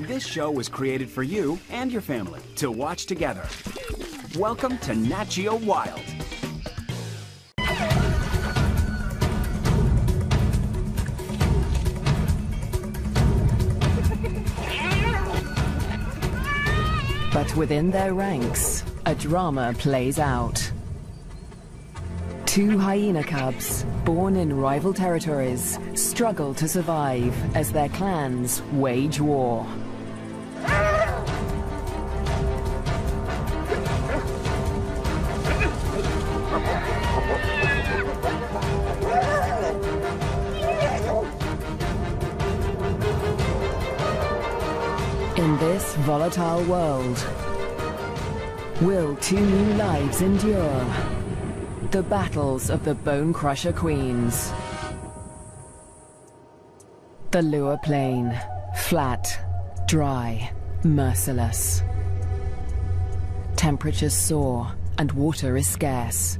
This show was created for you and your family to watch together. Welcome to Nat Geo Wild. But within their ranks, a drama plays out. Two hyena cubs, born in rival territories, struggle to survive as their clans wage war. In this volatile world, will two new lives endure? The battles of the Bonecrusher Queens. The Lure Plain, flat, dry, merciless. Temperatures soar and water is scarce.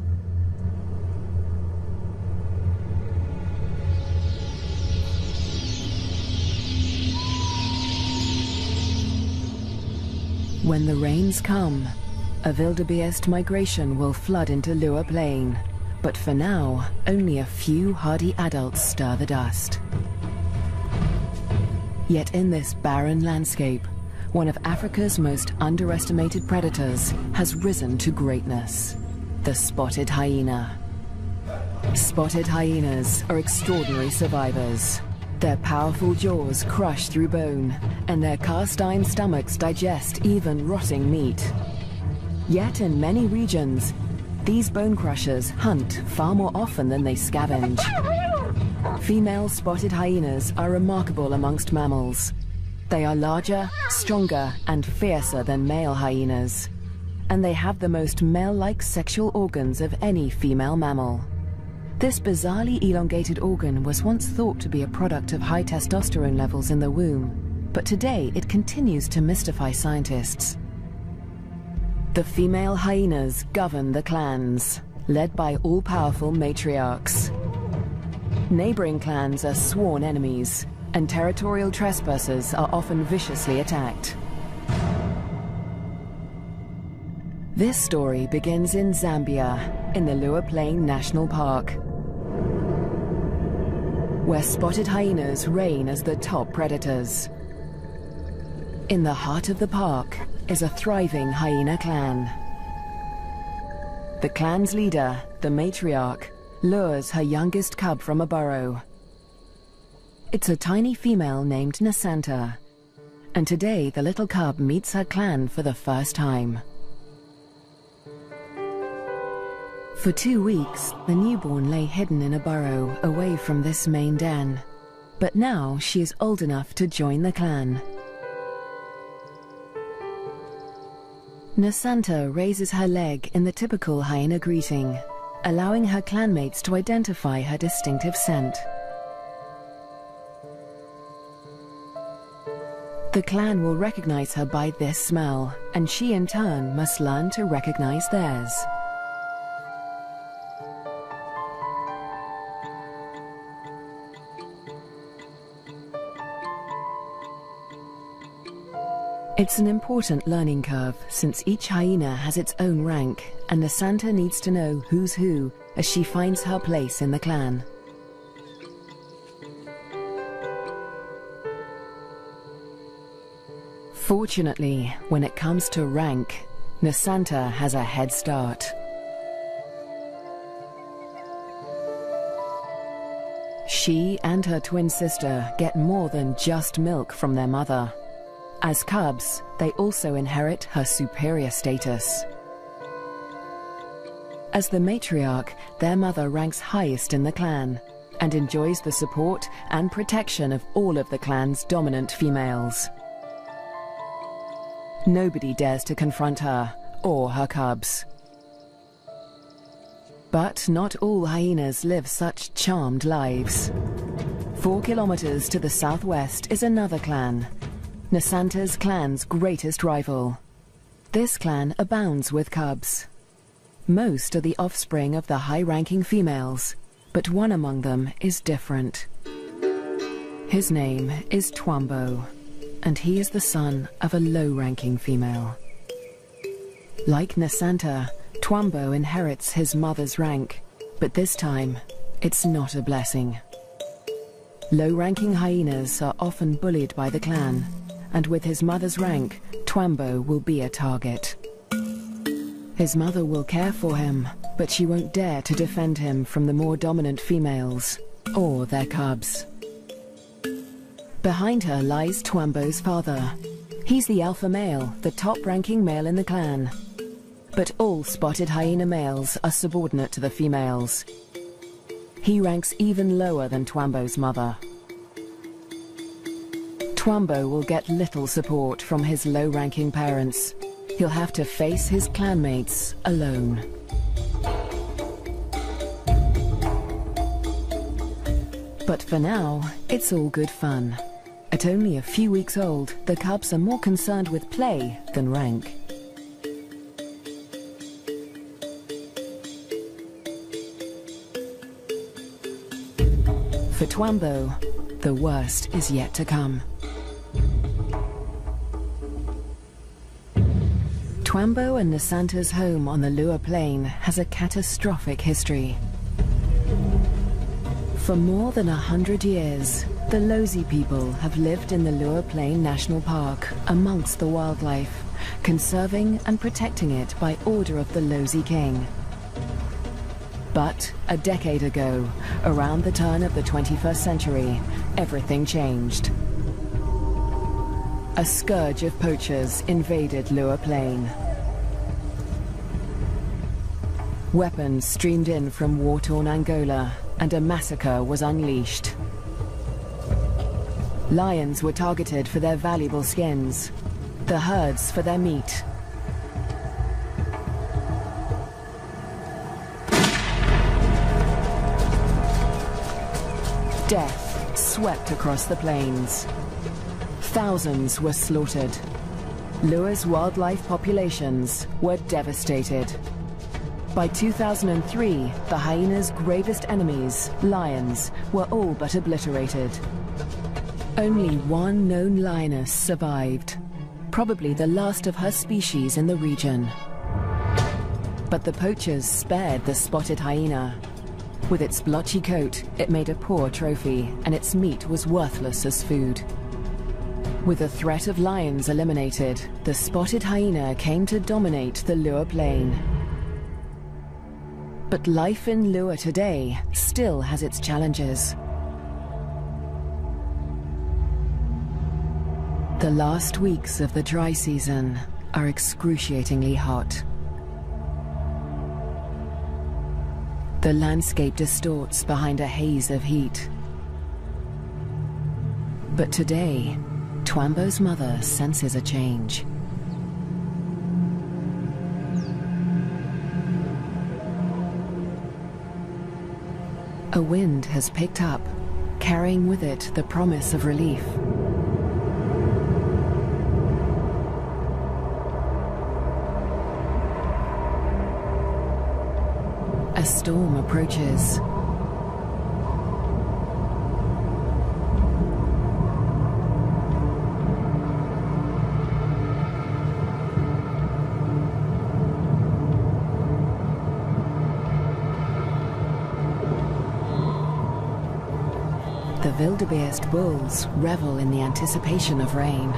When the rains come, a wildebeest migration will flood into Lure Plain, but for now, only a few hardy adults stir the dust. Yet in this barren landscape, one of Africa's most underestimated predators has risen to greatness: the spotted hyena. Spotted hyenas are extraordinary survivors. Their powerful jaws crush through bone, and their cast-iron stomachs digest even rotting meat. Yet in many regions, these bone crushers hunt far more often than they scavenge. Female spotted hyenas are remarkable amongst mammals. They are larger, stronger, and fiercer than male hyenas. And they have the most male-like sexual organs of any female mammal. This bizarrely elongated organ was once thought to be a product of high testosterone levels in the womb, but today it continues to mystify scientists. The female hyenas govern the clans, led by all-powerful matriarchs. Neighboring clans are sworn enemies, and territorial trespassers are often viciously attacked. This story begins in Zambia, in the Lure Plain National Park, where spotted hyenas reign as the top predators. In the heart of the park is a thriving hyena clan. The clan's leader, the matriarch, lures her youngest cub from a burrow. It's a tiny female named Nasanta, and today the little cub meets her clan for the first time. For 2 weeks, the newborn lay hidden in a burrow away from this main den, but now she is old enough to join the clan. Nasanta raises her leg in the typical hyena greeting, allowing her clanmates to identify her distinctive scent. The clan will recognize her by this smell, and she in turn must learn to recognize theirs. It's an important learning curve, since each hyena has its own rank, and Nasanta needs to know who's who as she finds her place in the clan. Fortunately, when it comes to rank, Nasanta has a head start. She and her twin sister get more than just milk from their mother. As cubs, they also inherit her superior status. As the matriarch, their mother ranks highest in the clan and enjoys the support and protection of all of the clan's dominant females. Nobody dares to confront her or her cubs. But not all hyenas live such charmed lives. 4 kilometers to the southwest is another clan, Nasanta's clan's greatest rival. This clan abounds with cubs. Most are the offspring of the high-ranking females, but one among them is different. His name is Twambo. and he is the son of a low-ranking female. Like Nasanta, Twambo inherits his mother's rank, but this time, it's not a blessing. Low-ranking hyenas are often bullied by the clan, and with his mother's rank, Twambo will be a target. His mother will care for him, but she won't dare to defend him from the more dominant females, or their cubs. Behind her lies Twambo's father. He's the alpha male, the top-ranking male in the clan. But all spotted hyena males are subordinate to the females. He ranks even lower than Twambo's mother. Twambo will get little support from his low-ranking parents. He'll have to face his clanmates alone. But for now, it's all good fun. At only a few weeks old, the cubs are more concerned with play than rank. For Twambo, the worst is yet to come. Twambo and Nasanta's home on the Lua Plain has a catastrophic history. For more than 100 years, the Lozi people have lived in the Lua Plain National Park amongst the wildlife, conserving and protecting it by order of the Lozi King. But a decade ago, around the turn of the 21st century, everything changed. A scourge of poachers invaded Lua Plain. Weapons streamed in from war-torn Angola, and a massacre was unleashed. Lions were targeted for their valuable skins, the herds for their meat. Death swept across the plains. Thousands were slaughtered. Lua's wildlife populations were devastated. By 2003, the hyena's gravest enemies, lions, were all but obliterated. Only one known lioness survived, probably the last of her species in the region. But the poachers spared the spotted hyena. With its blotchy coat, it made a poor trophy, and its meat was worthless as food. With the threat of lions eliminated, the spotted hyena came to dominate the Lua Plain. But life in Lua today still has its challenges. The last weeks of the dry season are excruciatingly hot. The landscape distorts behind a haze of heat. But today, Twambo's mother senses a change. A wind has picked up, carrying with it the promise of relief. A storm approaches. The wildebeest bulls revel in the anticipation of rain.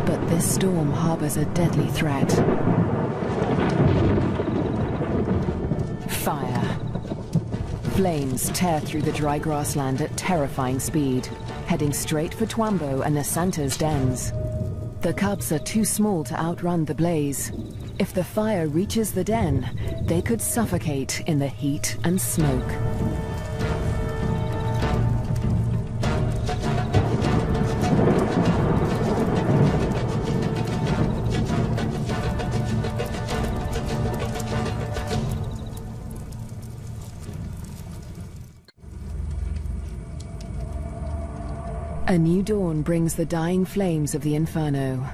But this storm harbors a deadly threat. Fire. Flames tear through the dry grassland at terrifying speed, heading straight for Twambo and Nasanta's dens. The cubs are too small to outrun the blaze. If the fire reaches the den, they could suffocate in the heat and smoke. A new dawn brings the dying flames of the inferno.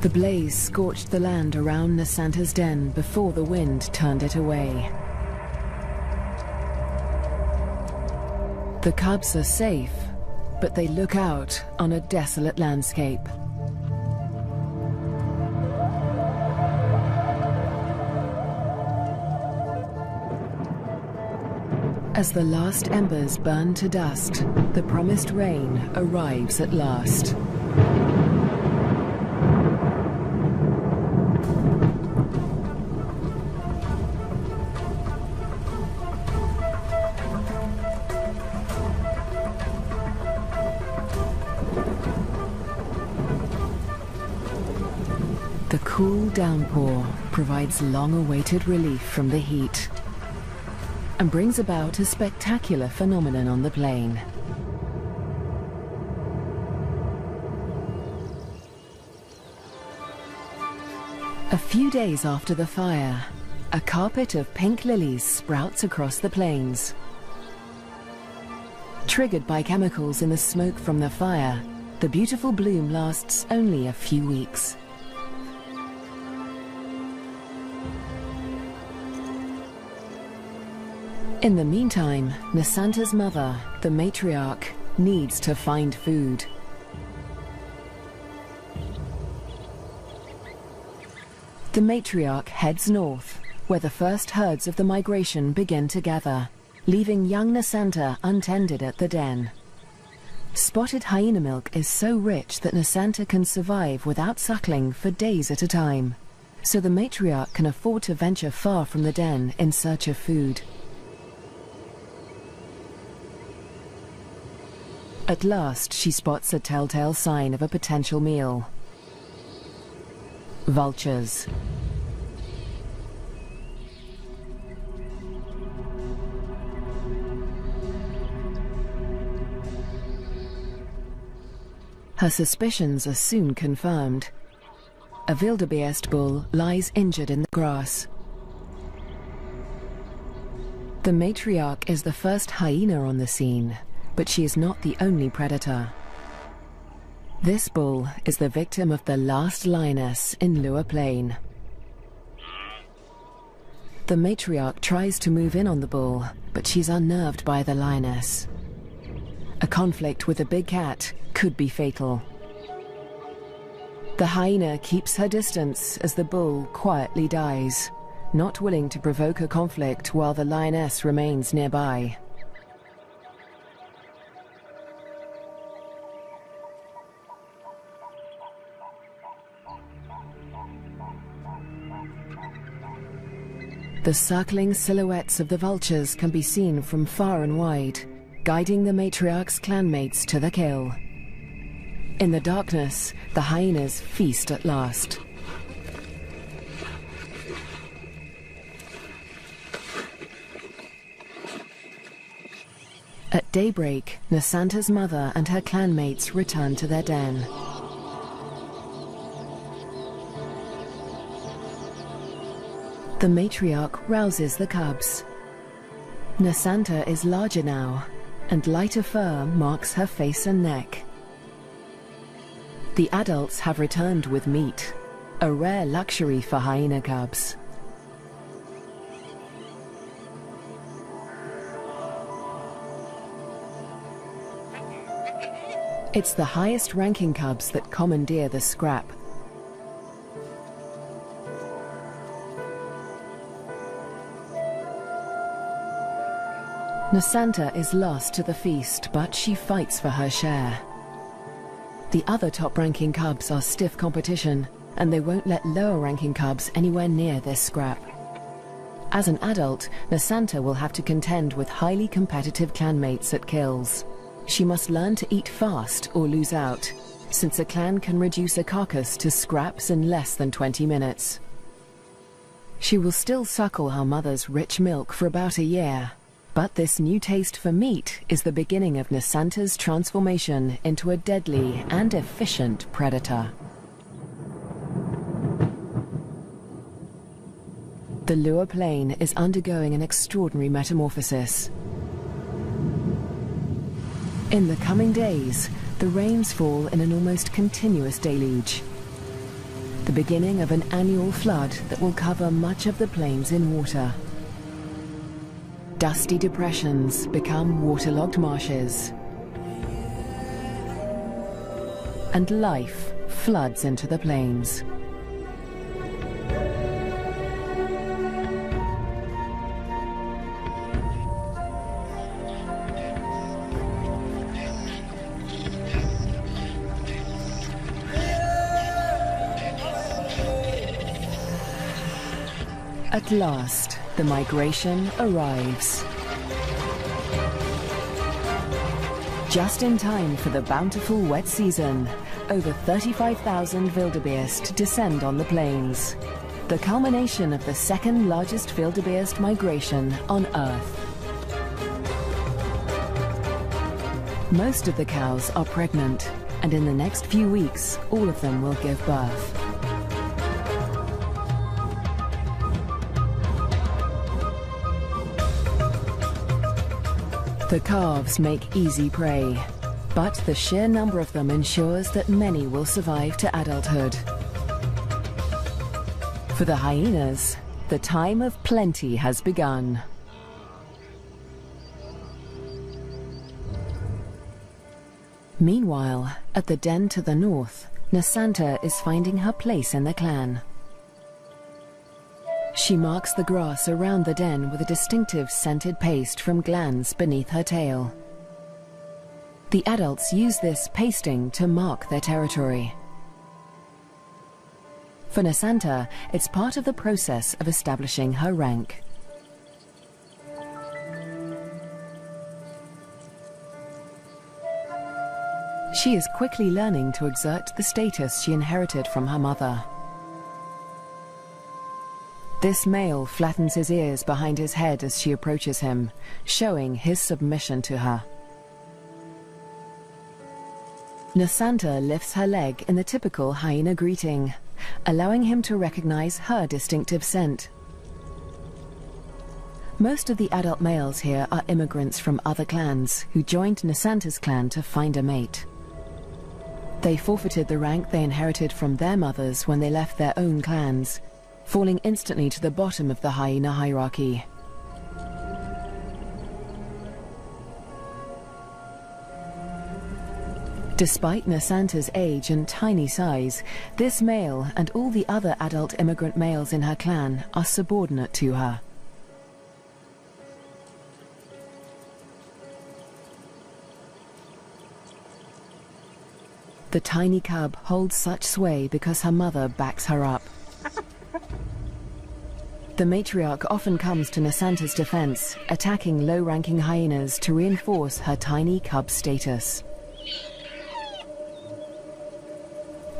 The blaze scorched the land around Nasanta's den before the wind turned it away. The cubs are safe, but they look out on a desolate landscape. As the last embers burn to dust, the promised rain arrives at last. The cool downpour provides long-awaited relief from the heat and brings about a spectacular phenomenon on the plain. A few days after the fire, a carpet of pink lilies sprouts across the plains. Triggered by chemicals in the smoke from the fire, the beautiful bloom lasts only a few weeks. In the meantime, Nasanta's mother, the matriarch, needs to find food. The matriarch heads north, where the first herds of the migration begin to gather, leaving young Nasanta untended at the den. Spotted hyena milk is so rich that Nasanta can survive without suckling for days at a time, so the matriarch can afford to venture far from the den in search of food. At last, she spots a telltale sign of a potential meal. Vultures. Her suspicions are soon confirmed. A wildebeest bull lies injured in the grass. The matriarch is the first hyena on the scene, but she is not the only predator. This bull is the victim of the last lioness in Lua Plain. The matriarch tries to move in on the bull, but she's unnerved by the lioness. A conflict with a big cat could be fatal. The hyena keeps her distance as the bull quietly dies, not willing to provoke a conflict while the lioness remains nearby. The circling silhouettes of the vultures can be seen from far and wide, guiding the matriarch's clanmates to the kill. In the darkness, the hyenas feast at last. At daybreak, Nasanta's mother and her clanmates return to their den. The matriarch rouses the cubs. Nasanta is larger now, and lighter fur marks her face and neck. The adults have returned with meat, a rare luxury for hyena cubs. It's the highest-ranking cubs that commandeer the scrap. Nasanta is lost to the feast, but she fights for her share. The other top-ranking cubs are stiff competition, and they won't let lower-ranking cubs anywhere near this scrap. As an adult, Nasanta will have to contend with highly competitive clanmates at kills. She must learn to eat fast or lose out, since a clan can reduce a carcass to scraps in less than 20 minutes. She will still suckle her mother's rich milk for about a year, but this new taste for meat is the beginning of Nasanta's transformation into a deadly and efficient predator. The Lua Plain is undergoing an extraordinary metamorphosis. In the coming days, the rains fall in an almost continuous deluge. the beginning of an annual flood that will cover much of the plains in water. Dusty depressions become waterlogged marshes, and life floods into the plains. At last, the migration arrives. Just in time for the bountiful wet season, over 35,000 wildebeest descend on the plains, the culmination of the second largest wildebeest migration on Earth. Most of the cows are pregnant, and in the next few weeks, all of them will give birth. The calves make easy prey, but the sheer number of them ensures that many will survive to adulthood. For the hyenas, the time of plenty has begun. Meanwhile, at the den to the north, Nasanta is finding her place in the clan. She marks the grass around the den with a distinctive scented paste from glands beneath her tail. The adults use this pasting to mark their territory. For Nasanta, it's part of the process of establishing her rank. She is quickly learning to exert the status she inherited from her mother. This male flattens his ears behind his head as she approaches him, showing his submission to her. Nasanta lifts her leg in the typical hyena greeting, allowing him to recognize her distinctive scent. Most of the adult males here are immigrants from other clans who joined Nasanta's clan to find a mate. They forfeited the rank they inherited from their mothers when they left their own clans, falling instantly to the bottom of the hyena hierarchy. Despite Nasanta's age and tiny size, this male and all the other adult immigrant males in her clan are subordinate to her. The tiny cub holds such sway because her mother backs her up. The matriarch often comes to Nasanta's defense, attacking low-ranking hyenas to reinforce her tiny cub status.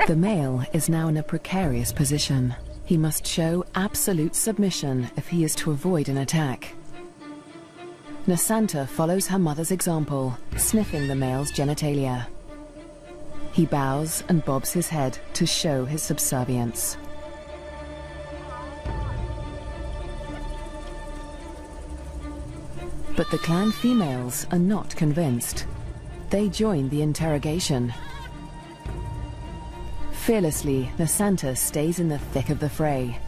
The male is now in a precarious position. He must show absolute submission if he is to avoid an attack. Nasanta follows her mother's example, sniffing the male's genitalia. He bows and bobs his head to show his subservience. But the clan females are not convinced. They join the interrogation. Fearlessly, Nasanta stays in the thick of the fray.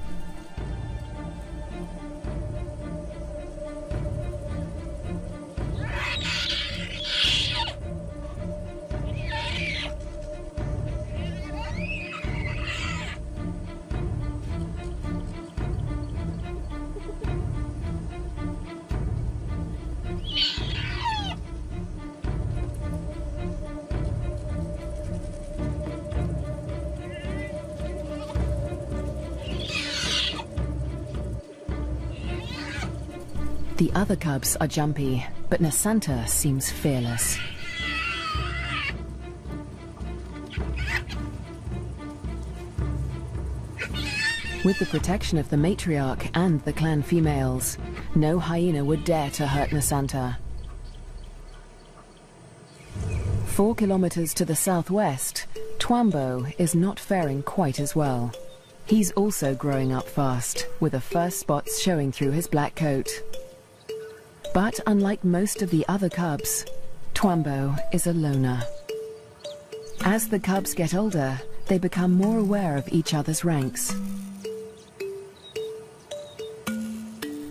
The other cubs are jumpy, but Nasanta seems fearless. With the protection of the matriarch and the clan females, no hyena would dare to hurt Nasanta. 4 kilometers to the southwest, Twambo is not faring quite as well. He's also growing up fast, with the first spots showing through his black coat. But unlike most of the other cubs, Twambo is a loner. As the cubs get older, they become more aware of each other's ranks.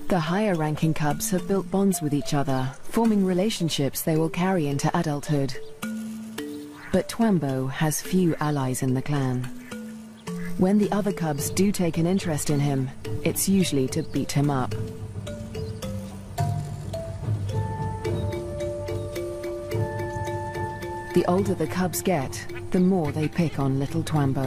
The higher-ranking cubs have built bonds with each other, forming relationships they will carry into adulthood. But Twambo has few allies in the clan. When the other cubs do take an interest in him, it's usually to beat him up. The older the cubs get, the more they pick on little Twambo.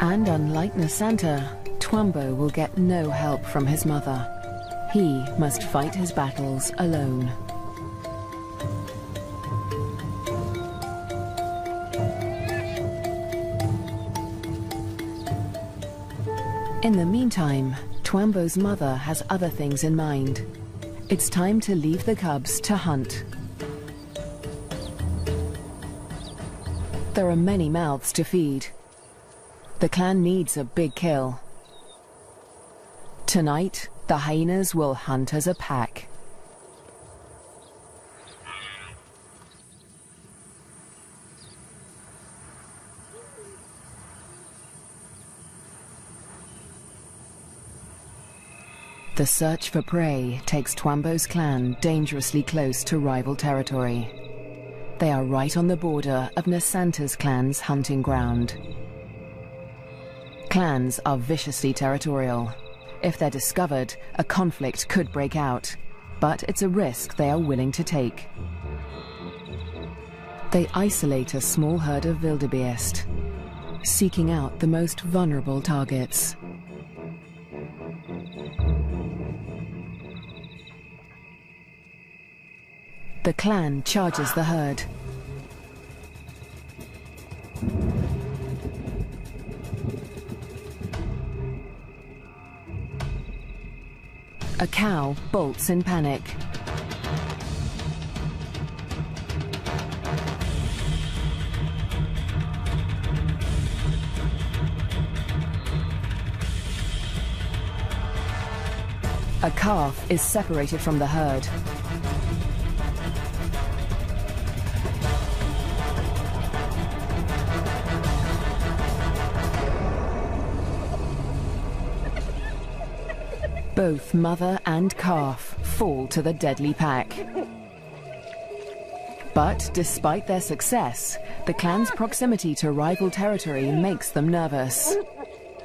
And unlike Nasanta, Twambo will get no help from his mother. He must fight his battles alone. In the meantime, Twambo's mother has other things in mind. It's time to leave the cubs to hunt. There are many mouths to feed. The clan needs a big kill. Tonight, the hyenas will hunt as a pack. The search for prey takes Twambo's clan dangerously close to rival territory. They are right on the border of Nasanta's clan's hunting ground. Clans are viciously territorial. If they're discovered, a conflict could break out, but it's a risk they are willing to take. They isolate a small herd of wildebeest, seeking out the most vulnerable targets. The clan charges the herd. A cow bolts in panic. A calf is separated from the herd. Both mother and calf fall to the deadly pack. But despite their success, the clan's proximity to rival territory makes them nervous.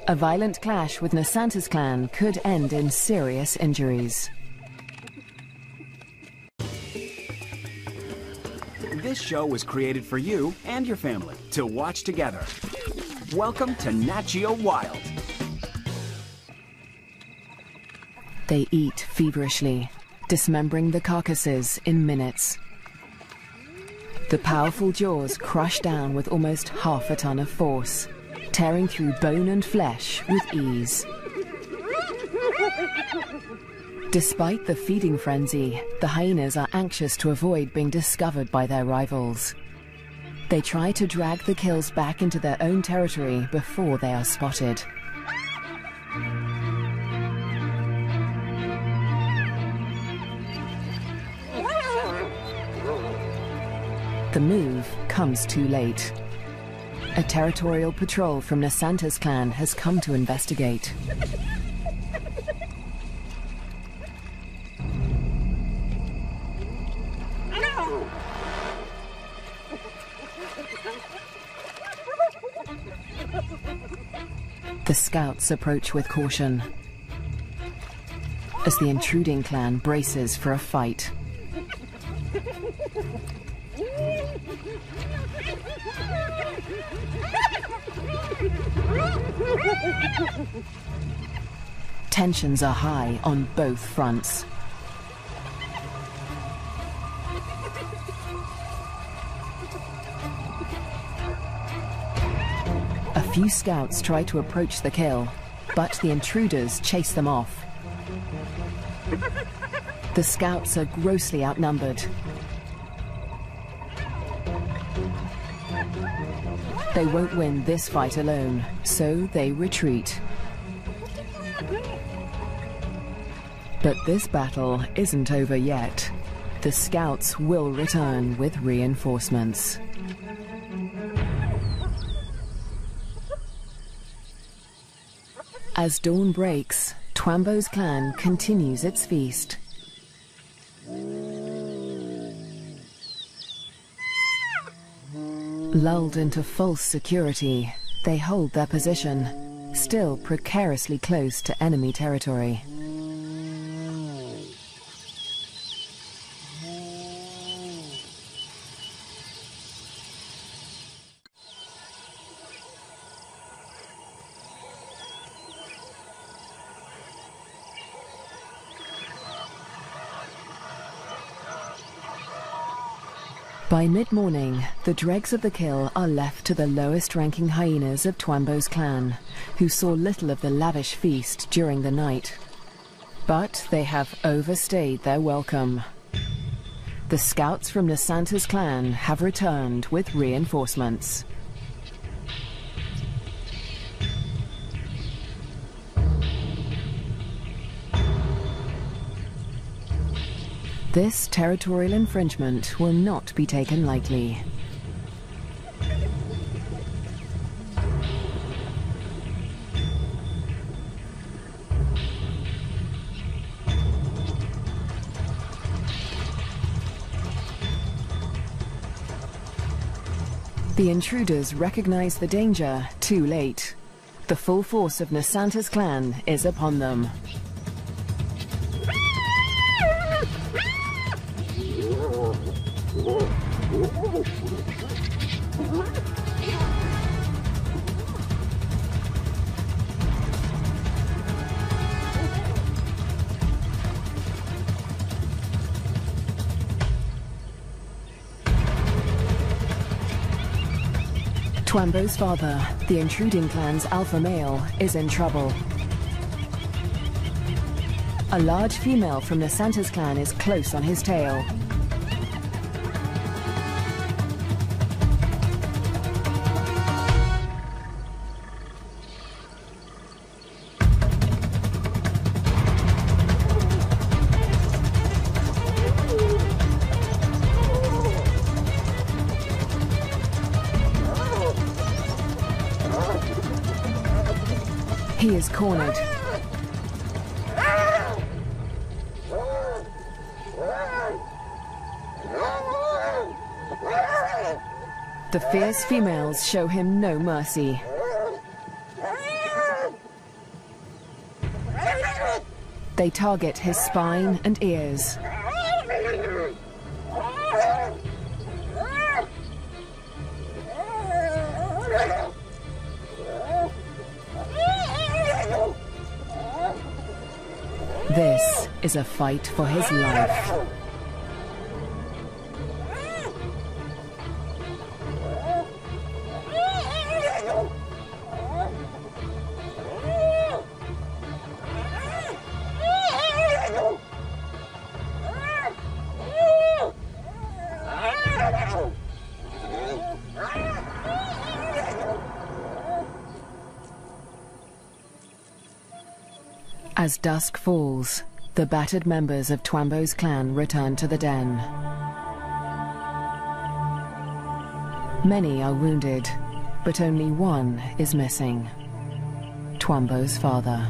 A violent clash with Nasanta's clan could end in serious injuries. This show was created for you and your family to watch together. Welcome to Nat Geo Wild. They eat feverishly, dismembering the carcasses in minutes. The powerful jaws crush down with almost half a ton of force, tearing through bone and flesh with ease. Despite the feeding frenzy, the hyenas are anxious to avoid being discovered by their rivals. They try to drag the kills back into their own territory before they are spotted. The move comes too late. A territorial patrol from Nasanta's clan has come to investigate. The scouts approach with caution as the intruding clan braces for a fight. Tensions are high on both fronts. A few scouts try to approach the kill, but the intruders chase them off. The scouts are grossly outnumbered. They won't win this fight alone, so they retreat. But this battle isn't over yet. The scouts will return with reinforcements. As dawn breaks, Twambo's clan continues its feast. Lulled into false security, they hold their position, still precariously close to enemy territory. By mid-morning, the dregs of the kill are left to the lowest-ranking hyenas of Twambo's clan, who saw little of the lavish feast during the night. But they have overstayed their welcome. The scouts from Nasanta's clan have returned with reinforcements. This territorial infringement will not be taken lightly. The intruders recognize the danger too late. The full force of Nasanta's clan is upon them. Twambo's father, the intruding clan's alpha male, is in trouble. A large female from Nasanta's clan is close on his tail. He is cornered. The fierce females show him no mercy. They target his spine and ears. This is a fight for his life. As dusk falls, the battered members of Twambo's clan return to the den. Many are wounded, but only one is missing: Twambo's father.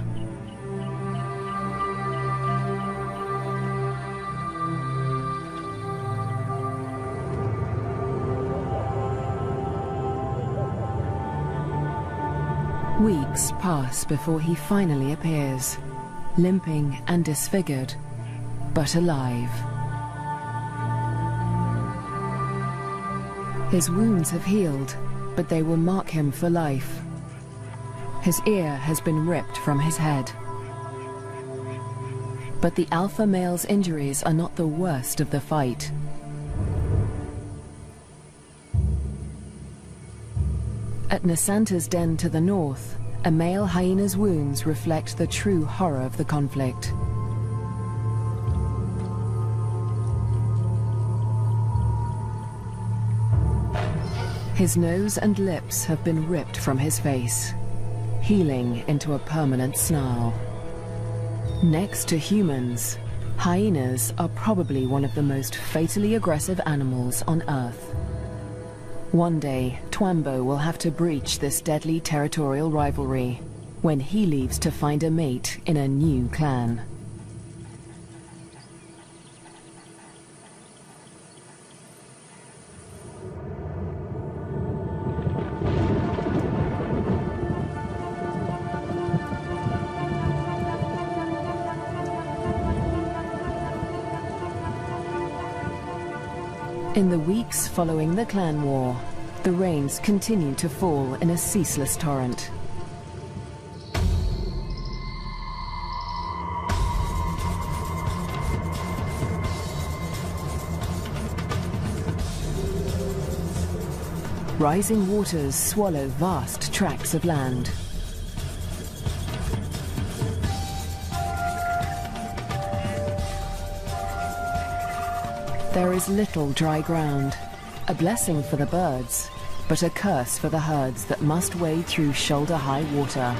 Weeks pass before he finally appears, limping and disfigured, but alive. His wounds have healed, but they will mark him for life. His ear has been ripped from his head. But the alpha male's injuries are not the worst of the fight. At Nasanta's den to the north, a male hyena's wounds reflect the true horror of the conflict. His nose and lips have been ripped from his face, healing into a permanent snarl. Next to humans, hyenas are probably one of the most fatally aggressive animals on Earth. One day, Twambo will have to breach this deadly territorial rivalry, when he leaves to find a mate in a new clan. In the weeks following the clan war, the rains continue to fall in a ceaseless torrent. Rising waters swallow vast tracts of land. There is little dry ground, a blessing for the birds, but a curse for the herds that must wade through shoulder-high water.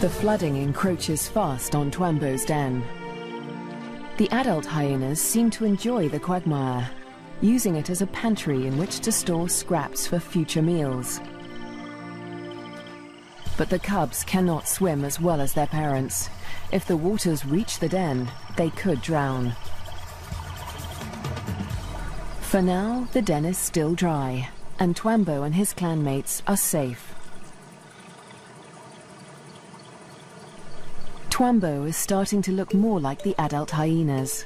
The flooding encroaches fast on Twambo's den. The adult hyenas seem to enjoy the quagmire, using it as a pantry in which to store scraps for future meals. But the cubs cannot swim as well as their parents. If the waters reach the den, they could drown. For now, the den is still dry, and Twambo and his clanmates are safe. Twambo is starting to look more like the adult hyenas.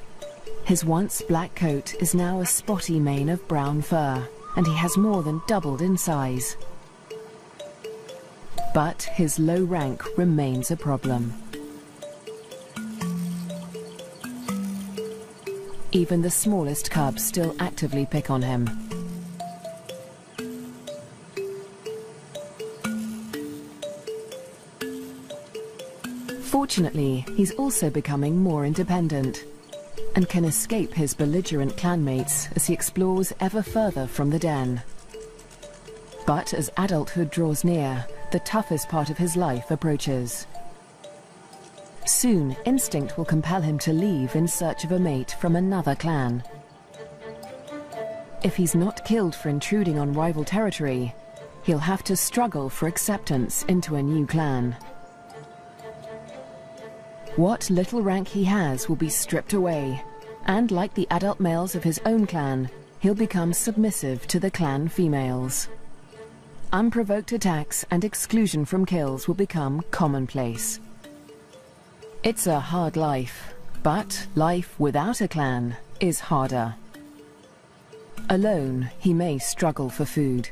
His once black coat is now a spotty mane of brown fur, and he has more than doubled in size. But his low rank remains a problem. Even the smallest cubs still actively pick on him. Fortunately, he's also becoming more independent and can escape his belligerent clanmates as he explores ever further from the den. But as adulthood draws near, the toughest part of his life approaches. Soon, instinct will compel him to leave in search of a mate from another clan. If he's not killed for intruding on rival territory, he'll have to struggle for acceptance into a new clan. What little rank he has will be stripped away, and like the adult males of his own clan, he'll become submissive to the clan females. Unprovoked attacks and exclusion from kills will become commonplace. It's a hard life, but life without a clan is harder. Alone, he may struggle for food.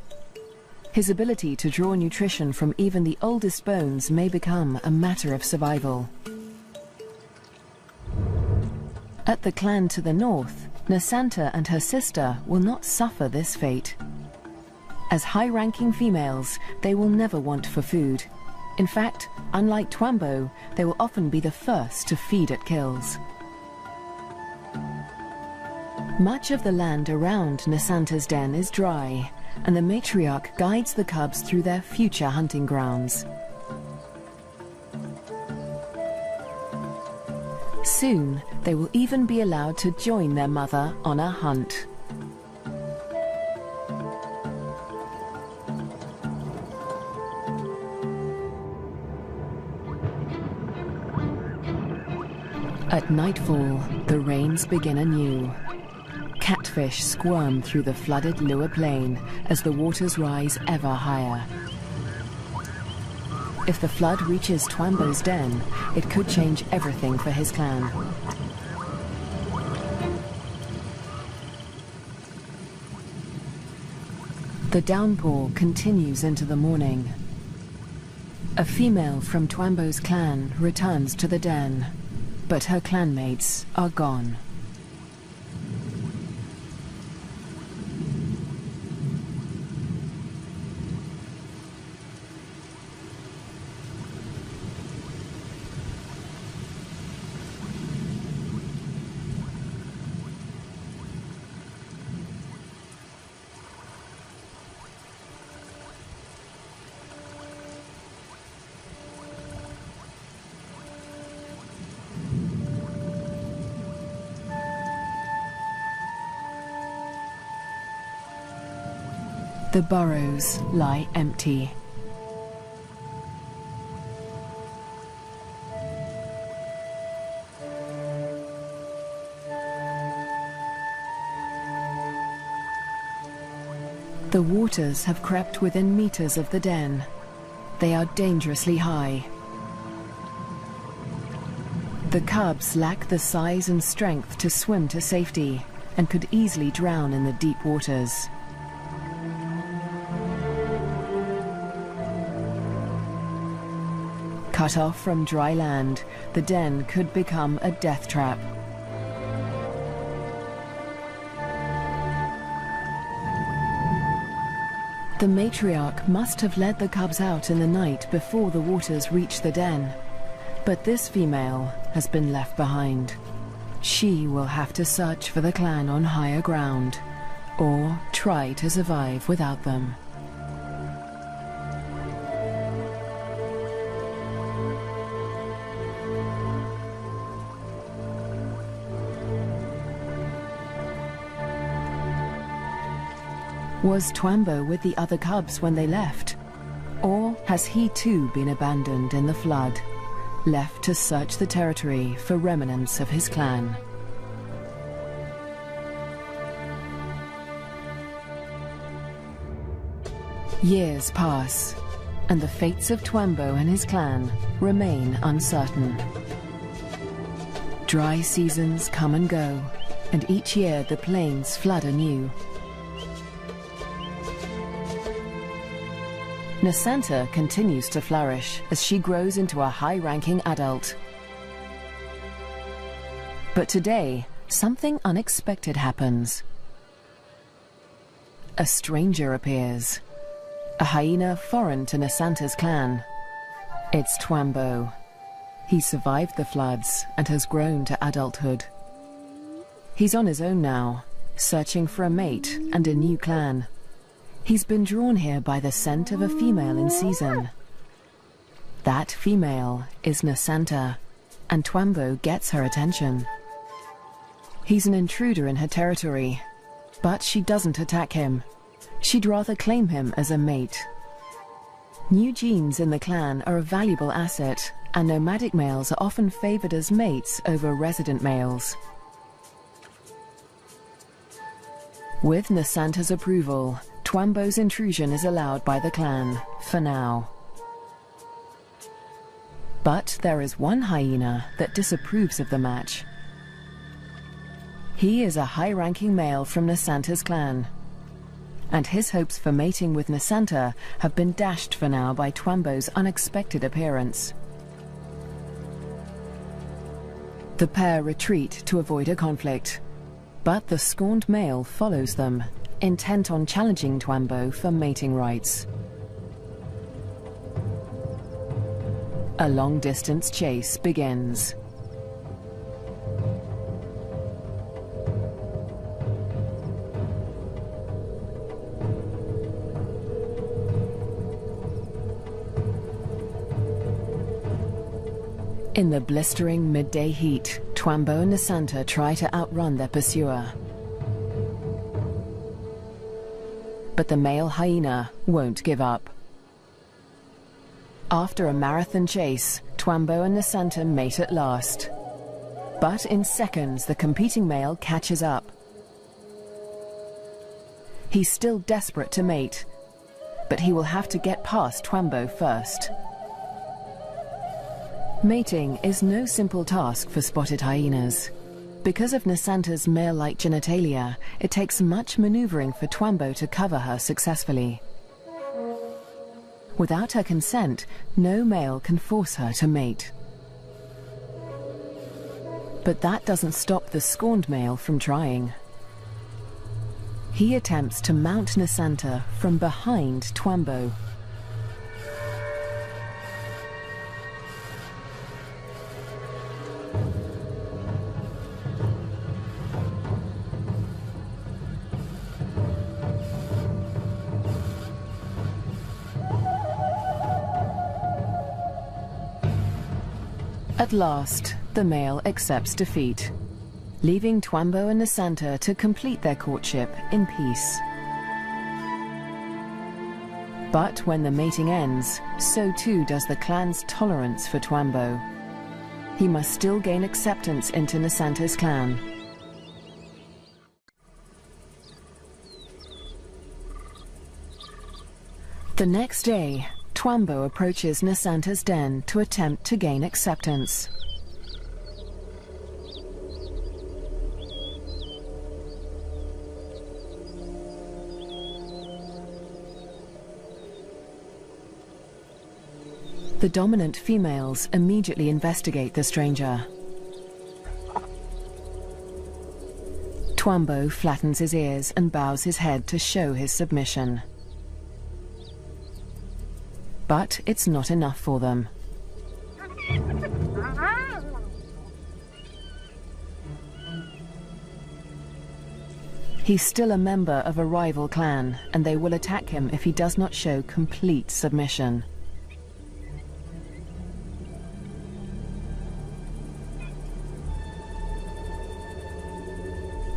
His ability to draw nutrition from even the oldest bones may become a matter of survival. At the clan to the north, Nasanta and her sister will not suffer this fate. As high-ranking females, they will never want for food. In fact, unlike Twambo, they will often be the first to feed at kills. Much of the land around Nasanta's den is dry, and the matriarch guides the cubs through their future hunting grounds. Soon, they will even be allowed to join their mother on a hunt. At nightfall, the rains begin anew. Catfish squirm through the flooded Lua Plain as the waters rise ever higher. If the flood reaches Twambo's den, it could change everything for his clan. The downpour continues into the morning. A female from Twambo's clan returns to the den, but her clanmates are gone. The burrows lie empty. The waters have crept within meters of the den. They are dangerously high. The cubs lack the size and strength to swim to safety and could easily drown in the deep waters. Cut off from dry land, the den could become a death trap. The matriarch must have led the cubs out in the night before the waters reached the den. But this female has been left behind. She will have to search for the clan on higher ground, or try to survive without them. Was Twambo with the other cubs when they left? Or has he too been abandoned in the flood, left to search the territory for remnants of his clan? Years pass, and the fates of Twambo and his clan remain uncertain. Dry seasons come and go, and each year the plains flood anew. Nasanta continues to flourish as she grows into a high-ranking adult. But today, something unexpected happens. A stranger appears, a hyena foreign to Nasanta's clan. It's Twambo. He survived the floods and has grown to adulthood. He's on his own now, searching for a mate and a new clan. He's been drawn here by the scent of a female in season. That female is Nasanta, and Twambo gets her attention. He's an intruder in her territory, but she doesn't attack him. She'd rather claim him as a mate. New genes in the clan are a valuable asset, and nomadic males are often favored as mates over resident males. With Nasanta's approval, Twambo's intrusion is allowed by the clan, for now. But there is one hyena that disapproves of the match. He is a high-ranking male from Nasanta's clan, and his hopes for mating with Nasanta have been dashed for now by Twambo's unexpected appearance. The pair retreat to avoid a conflict, but the scorned male follows them, intent on challenging Twambo for mating rights. A long-distance chase begins. In the blistering midday heat, Twambo and Nasanta try to outrun their pursuer. But the male hyena won't give up. After a marathon chase, Twambo and Nasanta mate at last. But in seconds, the competing male catches up. He's still desperate to mate, but he will have to get past Twambo first. Mating is no simple task for spotted hyenas. Because of Nasanta's male-like genitalia, it takes much maneuvering for Twambo to cover her successfully. Without her consent, no male can force her to mate. But that doesn't stop the scorned male from trying. He attempts to mount Nasanta from behind Twambo. At last, the male accepts defeat, leaving Twambo and Nasanta to complete their courtship in peace. But when the mating ends, so too does the clan's tolerance for Twambo. He must still gain acceptance into Nasanta's clan. The next day, Twambo approaches Nasanta's den to attempt to gain acceptance. The dominant females immediately investigate the stranger. Twambo flattens his ears and bows his head to show his submission. But it's not enough for them. He's still a member of a rival clan, and they will attack him if he does not show complete submission.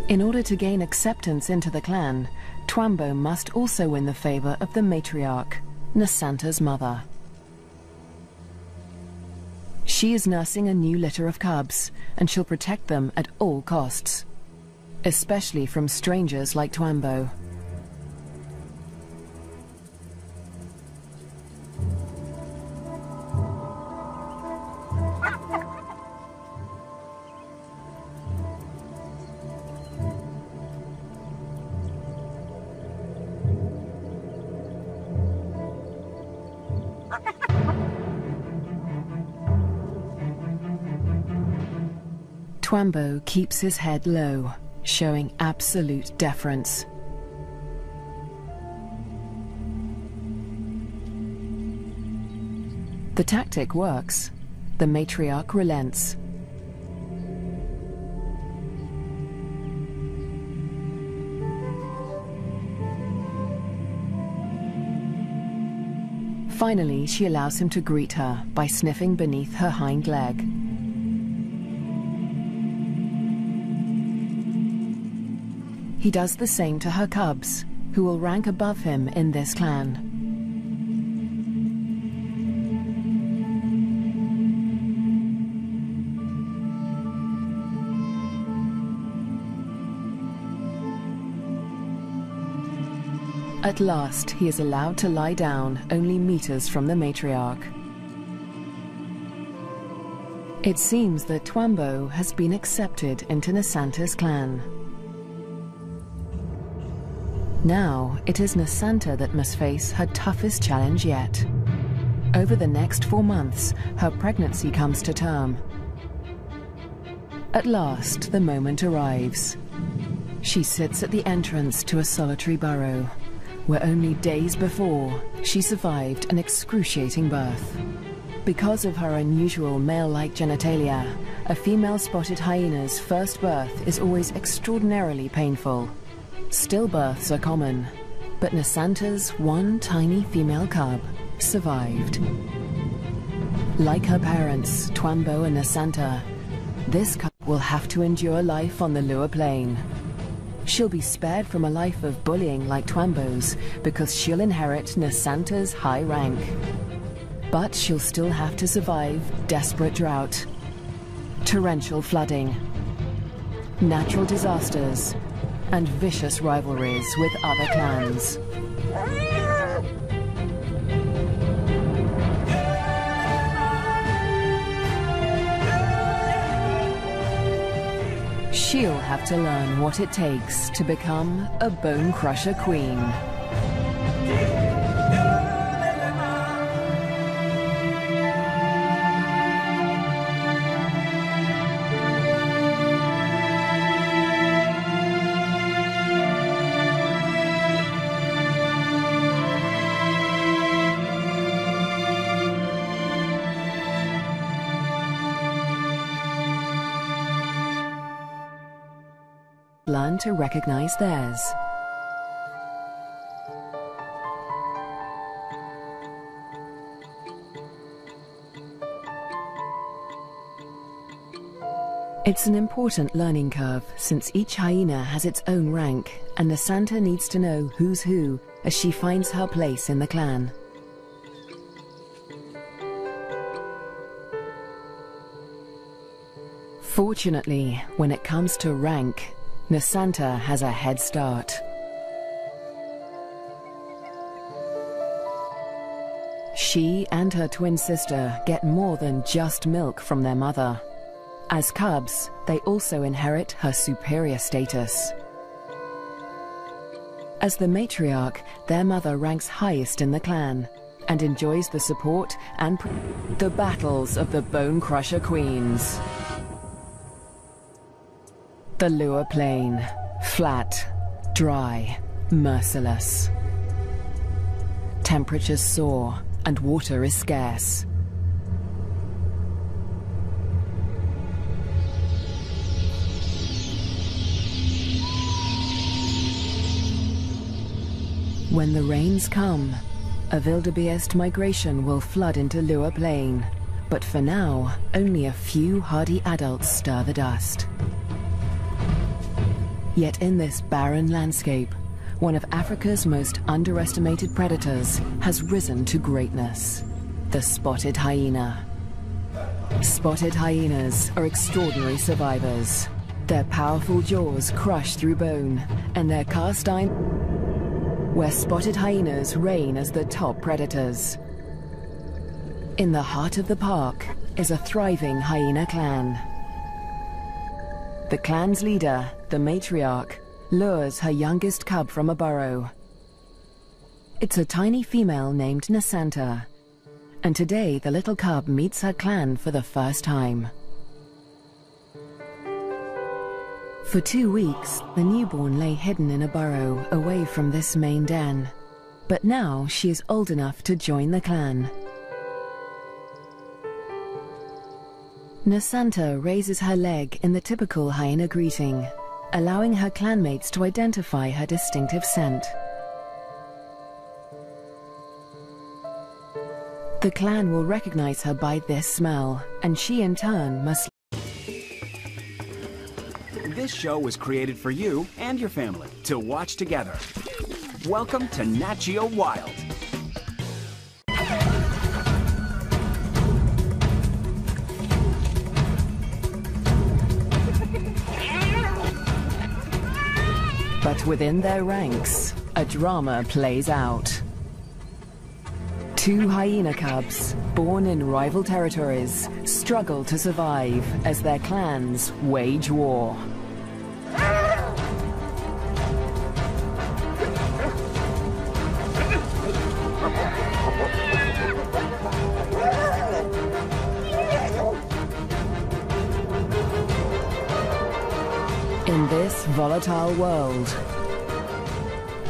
In order to gain acceptance into the clan, Twambo must also win the favor of the matriarch, Nasanta's mother. She is nursing a new litter of cubs, and she'll protect them at all costs, especially from strangers like Twambo. Twambo keeps his head low, showing absolute deference. The tactic works. The matriarch relents. Finally, she allows him to greet her by sniffing beneath her hind leg. He does the same to her cubs, who will rank above him in this clan. At last, he is allowed to lie down only meters from the matriarch. It seems that Twambo has been accepted into Nasanta's clan. Now, it is Nasanta that must face her toughest challenge yet. Over the next 4 months, her pregnancy comes to term. At last, the moment arrives. She sits at the entrance to a solitary burrow, where only days before, she survived an excruciating birth. Because of her unusual male-like genitalia, a female spotted hyena's first birth is always extraordinarily painful. Stillbirths are common, but Nasanta's one tiny female cub survived. Like her parents, Twambo and Nasanta, this cub will have to endure life on the lower plane. She'll be spared from a life of bullying like Twambo's because she'll inherit Nasanta's high rank. But she'll still have to survive desperate drought, torrential flooding, natural disasters, and vicious rivalries with other clans. She'll have to learn what it takes to become a Bonecrusher queen. Learn to recognize theirs. It's an important learning curve since each hyena has its own rank, and Nasanta needs to know who's who as she finds her place in the clan. Fortunately, when it comes to rank, Nasanta has a head start. She and her twin sister get more than just milk from their mother. As cubs, they also inherit her superior status. As the matriarch, their mother ranks highest in the clan and enjoys the support and the battles of the Bonecrusher Queens. The Lua Plain, flat, dry, merciless. Temperatures soar and water is scarce. When the rains come, a wildebeest migration will flood into Lua Plain, but for now, only a few hardy adults stir the dust. Yet in this barren landscape, one of Africa's most underestimated predators has risen to greatness: the spotted hyena. Spotted hyenas are extraordinary survivors. Their powerful jaws crush through bone, and their cast iron, where spotted hyenas reign as the top predators. In the heart of the park is a thriving hyena clan. The clan's leader, the matriarch, lures her youngest cub from a burrow. It's a tiny female named Nasanta, and today the little cub meets her clan for the first time. For 2 weeks, the newborn lay hidden in a burrow away from this main den, but now she is old enough to join the clan. Nasanta raises her leg in the typical hyena greeting, allowing her clanmates to identify her distinctive scent. The clan will recognize her by this smell, and she in turn must. This show was created for you and your family to watch together. Welcome to Nat Geo Wild. But within their ranks, a drama plays out. 2 hyena cubs, born in rival territories, struggle to survive as their clans wage war. In this volatile world,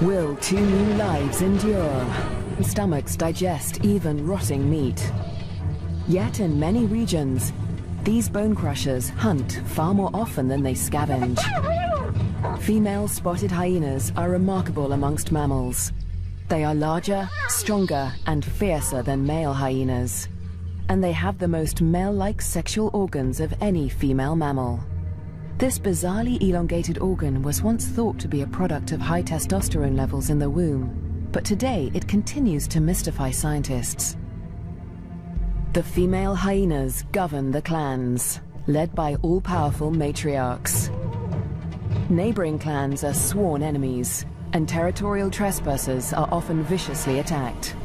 will 2 new lives endure? Stomachs digest even rotting meat. Yet in many regions, these bone crushers hunt far more often than they scavenge. Female spotted hyenas are remarkable amongst mammals. They are larger, stronger, and fiercer than male hyenas, and they have the most male-like sexual organs of any female mammal. This bizarrely elongated organ was once thought to be a product of high testosterone levels in the womb, but today it continues to mystify scientists. The female hyenas govern the clans, led by all-powerful matriarchs. Neighboring clans are sworn enemies, and territorial trespassers are often viciously attacked.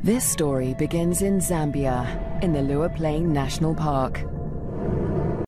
This story begins in Zambia, in the Lua Plain National Park.